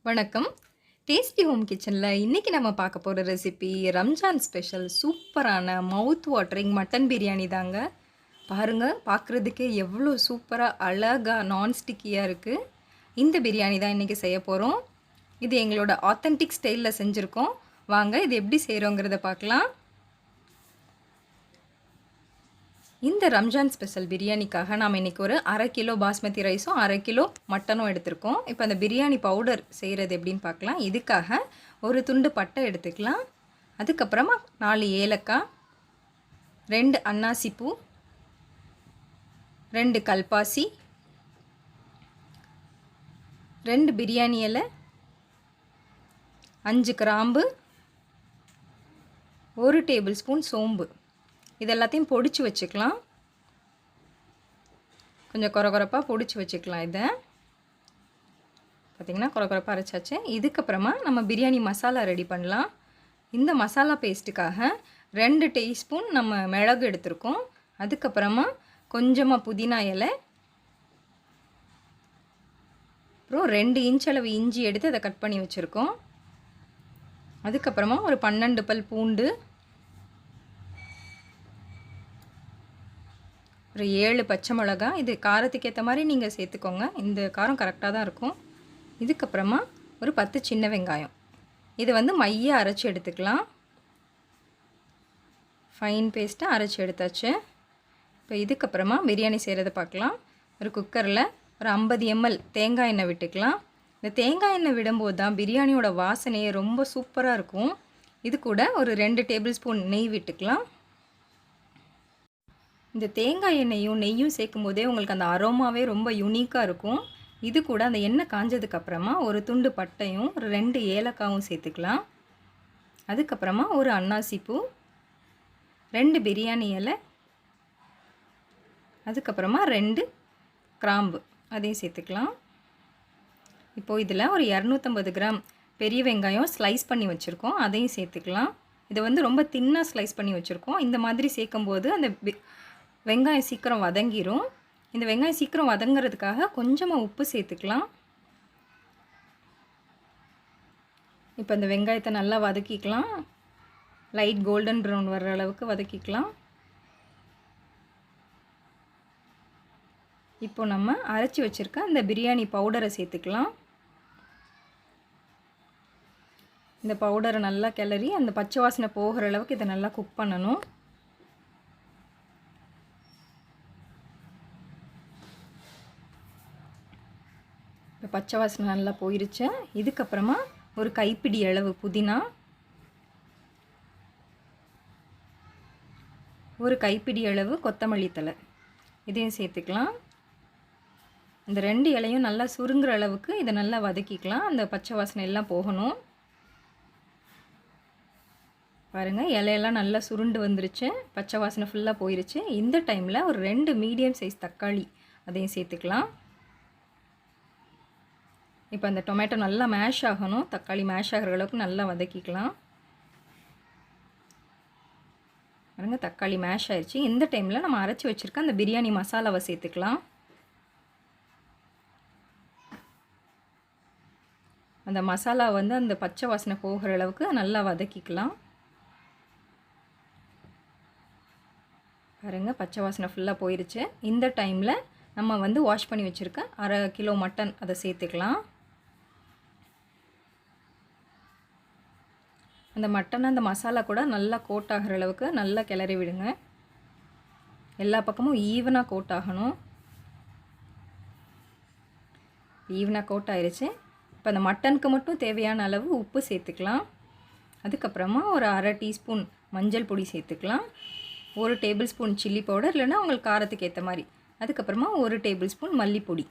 வணக்கம். Tasty home கிச்சனில் இன்றைக்கி நம்ம பார்க்க போகிற ரெசிபி ரம்ஜான் ஸ்பெஷல் சூப்பரான மவுத் வாட்டரிங் மட்டன் பிரியாணி தாங்க. பாருங்கள், பார்க்குறதுக்கே எவ்வளோ சூப்பராக அழகாக நான்ஸ்டிக்கியாக இருக்குது. இந்த பிரியாணி தான் இன்றைக்கி செய்ய போகிறோம். இது எங்களோட ஆத்தென்டிக் ஸ்டைலில் செஞ்சுருக்கோம். வாங்க இது எப்படி செய்கிறோங்கிறத பார்க்கலாம். இந்த ரம்ஜான் ஸ்பெஷல் பிரியாணிக்காக நாம் இன்றைக்கி ஒரு 1/2 கிலோ பாஸ்மதி ரைஸும் 1/2 கிலோ மட்டனும் எடுத்திருக்கோம். இப்போ அந்த பிரியாணி பவுடர் செய்கிறது எப்படின்னு பார்க்கலாம். இதுக்காக ஒரு துண்டு பட்டை எடுத்துக்கலாம். அதுக்கப்புறமா 4 ஏலக்காய், 2 அன்னாசி பூ, 2 கல்பாசி, 2 பிரியாணி இலை, 5 கிராம்பு, 1 டேபிள் ஸ்பூன் சோம்பு. இது எல்லாத்தையும் பொடிச்சு வச்சுக்கலாம். கொஞ்சம் கொரகொரப்பாக பொடிச்சு வச்சுக்கலாம். இதை பார்த்திங்கன்னா கொரகொரப்பாக அரைச்சாச்சு. இதுக்கப்புறமா நம்ம பிரியாணி மசாலா ரெடி பண்ணலாம். இந்த மசாலா பேஸ்ட்டுக்காக 2 டீஸ்பூன் நம்ம மிளகு எடுத்துருக்கோம். அதுக்கப்புறமா கொஞ்சமாக புதினா இலை, அப்புறம் 2 இன்ச் அளவு இஞ்சி எடுத்து அதை கட் பண்ணி வச்சுருக்கோம். அதுக்கப்புறமா ஒரு 12 பல் பூண்டு, ஒரு 7 பச்சை மிளகா. இது காரத்துக்கு ஏற்ற மாதிரி நீங்கள் சேர்த்துக்கோங்க. இந்த காரம் கரெக்டாக தான் இருக்கும். இதுக்கப்புறமா ஒரு 10 சின்ன வெங்காயம். இது வந்து மைய அரைச்சி எடுத்துக்கலாம். ஃபைன் பேஸ்ட்டாக அரைச்சி எடுத்தாச்சு. இப்போ இதுக்கப்புறமா பிரியாணி செய்கிறத பார்க்கலாம். ஒரு குக்கரில் ஒரு 50 ml தேங்காய் எண்ணெய் விட்டுக்கலாம். இந்த தேங்காய் எண்ணெய் விடும்போது தான் பிரியாணியோட வாசனையே ரொம்ப சூப்பராக இருக்கும். இது கூட ஒரு 2 டேபிள் ஸ்பூன் நெய் விட்டுக்கலாம். இந்த தேங்காய் எண்ணெயும் நெய்யும் சேர்க்கும் போதே உங்களுக்கு அந்த அரோமாவே ரொம்ப யூனிக்காக இருக்கும். இது கூட அந்த எண்ணெய் காஞ்சதுக்கப்புறமா ஒரு துண்டு பட்டையும் ஒரு 2 ஏலக்காயும் சேர்த்துக்கலாம். அதுக்கப்புறமா ஒரு அன்னாசி பூ, 2 பிரியாணி இலை, அதுக்கப்புறமா 2 கிராம்பு அதையும் சேர்த்துக்கலாம். இப்போது இதில் ஒரு 250 கிராம் பெரிய வெங்காயம் ஸ்லைஸ் பண்ணி வச்சுருக்கோம், அதையும் சேர்த்துக்கலாம். இதை வந்து ரொம்ப தின்னாக ஸ்லைஸ் பண்ணி வச்சுருக்கோம். இந்த மாதிரி சேர்க்கும்போது அந்த வெங்காயம் சீக்கிரம் வதங்கிடும். இந்த வெங்காயம் சீக்கிரம் வதங்கிறதுக்காக கொஞ்சமாக உப்பு சேர்த்துக்கலாம். இப்போ இந்த வெங்காயத்தை நல்லா வதக்கிக்கலாம். லைட் கோல்டன் ப்ரௌன் வர்ற அளவுக்கு வதக்கிக்கலாம். இப்போ நம்ம அரைச்சி வச்சுருக்க அந்த பிரியாணி பவுடரை சேர்த்துக்கலாம். இந்த பவுடரை நல்லா கிளறி அந்த பச்சை வாசனை போகிற அளவுக்கு இதை நல்லா குக் பண்ணணும். இப்போ பச்சை வாசனை நல்லா போயிருச்சு. இதுக்கப்புறமா ஒரு கைப்பிடி அளவு புதினா, ஒரு கைப்பிடி அளவு கொத்தமல்லி தழை இதையும் சேர்த்துக்கலாம். இந்த 2 இலையும் நல்லா சுருங்குற அளவுக்கு இதை நல்லா வதக்கிக்கலாம். அந்த பச்சை வாசனை எல்லாம் போகணும். பாருங்கள், இலையெல்லாம் நல்லா சுருண்டு வந்துருச்சு, பச்சை வாசனை ஃபுல்லாக போயிருச்சு. இந்த டைமில் ஒரு 2 மீடியம் சைஸ் தக்காளி அதையும் சேர்த்துக்கலாம். இப்போ அந்த டொமேட்டோ நல்லா மேஷ் ஆகணும். தக்காளி மேஷ் ஆகிற அளவுக்கு நல்லா வதக்கிக்கலாம். பாருங்க, தக்காளி மேஷ் ஆயிடுச்சு. இந்த டைமில் நம்ம அரைச்சி வச்சுருக்க அந்த பிரியாணி மசாலாவை சேர்த்துக்கலாம். அந்த மசாலா வந்து அந்த பச்சை வாசனை போகிற அளவுக்கு நல்லா வதக்கிக்கலாம். பாருங்கள், பச்சை வாசனை ஃபுல்லாக போயிடுச்சு. இந்த டைமில் நம்ம வந்து வாஷ் பண்ணி வச்சுருக்க 1/2 கிலோ மட்டன் அதை சேர்த்துக்கலாம். அந்த மட்டன் அந்த மசாலா கூட நல்லா கோட் ஆகிற அளவுக்கு நல்லா கிளறி விடுங்க. எல்லா பக்கமும் ஈவனாக கோட் ஆகணும். ஈவனாக கோட் ஆயிடுச்சு. இப்போ அந்த மட்டனுக்கு மட்டும் தேவையான அளவு உப்பு சேர்த்துக்கலாம். அதுக்கப்புறமா ஒரு 1/2 டீஸ்பூன் மஞ்சள் பொடி சேர்த்துக்கலாம். 1 டேபிள் ஸ்பூன் சில்லி பவுடர், இல்லைன்னா உங்களுக்கு காரத்துக்கு ஏற்ற மாதிரி. அதுக்கப்புறமா 1 டேபிள் ஸ்பூன் மல்லிப்பொடி.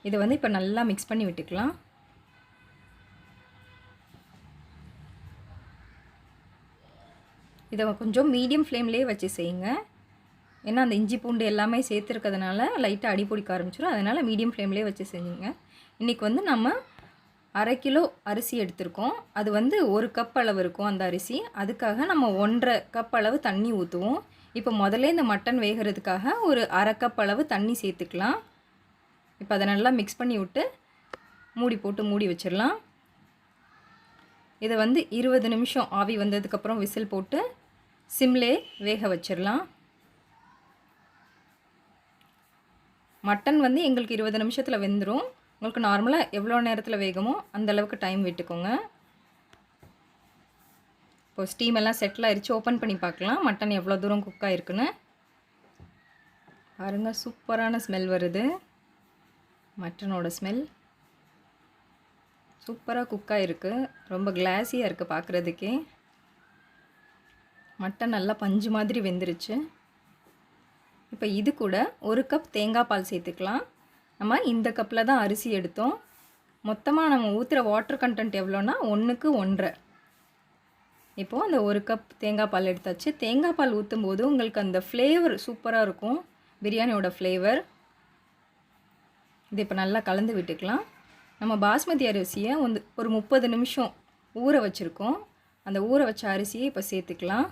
இதை வந்து இப்போ நல்லா மிக்ஸ் பண்ணி விட்டுக்கலாம். இதை கொஞ்சம் மீடியம் ஃப்ளேம்லேயே வச்சு செய்யுங்க. ஏன்னா அந்த இஞ்சி பூண்டு எல்லாமே சேர்த்துருக்கிறதுனால லைட்டாக அடி பிடிக்க ஆரம்பிச்சிடும். அதனால் மீடியம் ஃப்ளேம்லேயே வச்சு செஞ்சுங்க. இன்றைக்கி வந்து நம்ம 1/2 கிலோ அரிசி எடுத்திருக்கோம். அது வந்து 1 கப் அளவு இருக்கும் அந்த அரிசி. அதுக்காக நம்ம 1.5 கப் அளவு தண்ணி ஊற்றுவோம். இப்போ முதல்ல இந்த மட்டன் வேகிறதுக்காக ஒரு 1/2 கப் அளவு தண்ணி சேர்த்துக்கலாம். இப்போ அதை நல்லா மிக்ஸ் பண்ணி விட்டு மூடி போட்டு மூடி வச்சிடலாம். இதை வந்து 20 நிமிஷம் ஆவி வந்ததுக்கப்புறம் விசில் போட்டு சிம்லே வேக வச்சிடலாம். மட்டன் வந்து எங்களுக்கு 20 நிமிஷத்தில் வெந்துடும். உங்களுக்கு நார்மலாக எவ்வளோ நேரத்தில் வேகுமோ அந்தளவுக்கு டைம் விட்டுக்கோங்க. இப்போது ஸ்டீம் எல்லாம் செட்டில் ஆயிடுச்சு. ஓப்பன் பண்ணி பார்க்கலாம் மட்டன் எவ்வளோ தூரம் குக் ஆகிருக்குன்னு. பாருங்க, சூப்பரான ஸ்மெல் வருது. மட்டனோட ஸ்மெல் சூப்பராக குக் ஆகிருக்கு. ரொம்ப கிளாஸியாக இருக்குது பார்க்குறதுக்கே. மட்டன் நல்லா பஞ்சு மாதிரி வெந்துருச்சு. இப்போ இது கூட 1 கப் தேங்காய் பால் சேர்த்துக்கலாம். நம்ம இந்த கப்பில் தான் அரிசி எடுத்தோம். மொத்தமாக நம்ம ஊற்றுற வாட்டர் கண்டென்ட் எவ்வளோன்னா 1க்கு 1.5. இப்போது அந்த 1 கப் தேங்காய் பால் எடுத்தாச்சு. தேங்காய் பால் ஊற்றும் போது உங்களுக்கு அந்த ஃப்ளேவர் சூப்பராக இருக்கும், பிரியாணியோட ஃப்ளேவர். இது இப்போ நல்லா கலந்து விட்டுக்கலாம். நம்ம பாஸ்மதி அரிசியை ஒரு 30 நிமிஷம் ஊற வச்சுருக்கோம். அந்த ஊற வச்ச அரிசியை இப்போ சேர்த்துக்கலாம்.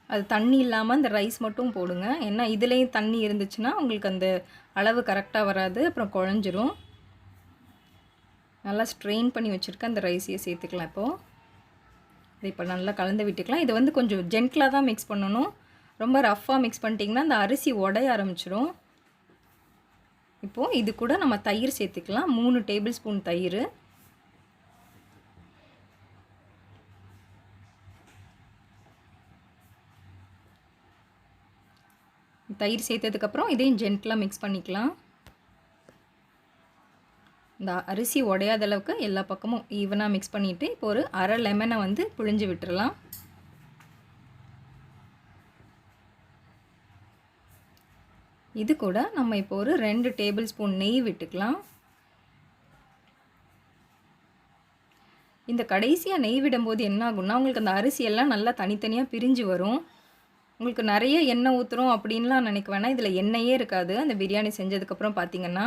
அது தண்ணி இல்லாமல் அந்த ரைஸ் மட்டும் போடுங்க. ஏன்னா இதுலேயும் தண்ணி இருந்துச்சுன்னா உங்களுக்கு அந்த அளவு கரெக்டாக வராது, அப்புறம் குழஞ்சிரும். நல்லா ஸ்ட்ரெயின் பண்ணி வச்சுருக்க அந்த ரைஸையை சேர்த்துக்கலாம். இப்போது இதை இப்போ நல்லா கலந்து விட்டுக்கலாம். இது வந்து கொஞ்சம் ஜென்டிலாக தான் மிக்ஸ் பண்ணணும். ரொம்ப ரஃப்பாக மிக்ஸ் பண்ணிட்டிங்கன்னா அந்த அரிசி உடைய ஆரம்பிச்சிடும். இப்போது இது கூட நம்ம தயிர் சேர்த்துக்கலாம். 3 டேபிள் ஸ்பூன் தயிர். தயிர் சேர்த்ததுக்கப்புறம் இதையும் ஜென்டிலாக மிக்ஸ் பண்ணிக்கலாம். இந்த அரிசி உடையாத அளவுக்கு எல்லா பக்கமும் ஈவனாக மிக்ஸ் பண்ணிவிட்டு இப்போ ஒரு அரை லெமனை வந்து புழிஞ்சு விட்டுறலாம். இது கூட நம்ம இப்போ ஒரு 2 டேபிள் ஸ்பூன் நெய் விட்டுக்கலாம். இந்த கடைசியாக நெய் விடும்போது என்ன ஆகும்னா உங்களுக்கு அந்த அரிசியெல்லாம் நல்லா தனித்தனியாக பிரிஞ்சு வரும். உங்களுக்கு நிறைய எண்ணெய் ஊற்றுறோம் அப்படின்லாம் நினைக்க வேணாம். இதில் எண்ணெயே இருக்காது. அந்த பிரியாணி செஞ்சதுக்கப்புறம் பார்த்திங்கன்னா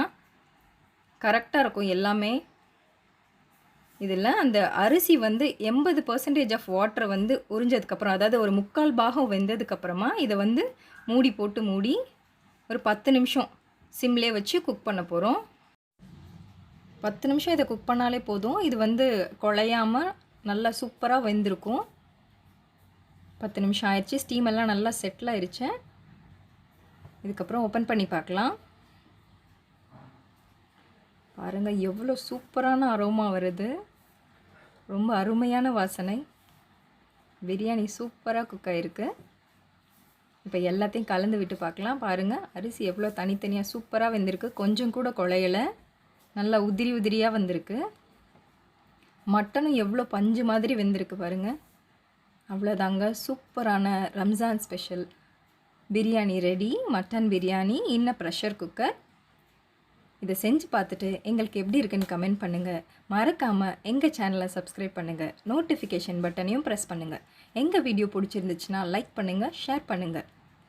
கரெக்டாக இருக்கும் எல்லாமே. இதில் அந்த அரிசி வந்து 80% ஆஃப் வாட்டரை வந்து உறிஞ்சதுக்கப்புறம், அதாவது ஒரு 3/4 பாகம் வெந்ததுக்கப்புறமா இதை வந்து மூடி போட்டு மூடி ஒரு 10 நிமிஷம் சிம்லே வச்சு குக் பண்ண போகிறோம். 10 நிமிஷம் இதை குக் பண்ணாலே போதும். இது வந்து குழையாமல் நல்லா சூப்பராக வெந்திருக்கும். 10 நிமிஷம் ஆயிடுச்சு. ஸ்டீம் எல்லாம் நல்லா செட்டில் ஆயிடுச்சு. இதுக்கப்புறம் ஓப்பன் பண்ணி பார்க்கலாம். பாருங்கள் எவ்வளோ சூப்பரான அரோமா வருது. ரொம்ப அருமையான வாசனை. பிரியாணி சூப்பராக குக் ஆகிருக்கு. இப்போ எல்லாத்தையும் கலந்து விட்டு பார்க்கலாம். பாருங்கள் அரிசி எவ்வளோ தனித்தனியாக சூப்பராக வெந்திருக்கு. கொஞ்சம் கூட குழையலை, நல்லா உதிரி உதிரியாக வந்திருக்கு. மட்டனும் எவ்வளோ பஞ்சு மாதிரி வெந்திருக்கு பாருங்கள். அவ்வளோதாங்க, சூப்பரான Ramzan special biryani ready. Mutton biryani இன் ப்ரெஷர் குக்கர். இதை செஞ்சு பார்த்துட்டு எங்களுக்கு எப்படி இருக்குன்னு கமெண்ட் பண்ணுங்கள். மறக்காமல் எங்கள் சேனலை சப்ஸ்கிரைப் பண்ணுங்கள். நோட்டிஃபிகேஷன் பட்டனையும் ப்ரெஸ் பண்ணுங்கள். எங்கள் வீடியோ பிடிச்சிருந்துச்சுன்னா லைக் பண்ணுங்கள், ஷேர் பண்ணுங்கள்.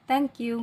தேங்க்யூ.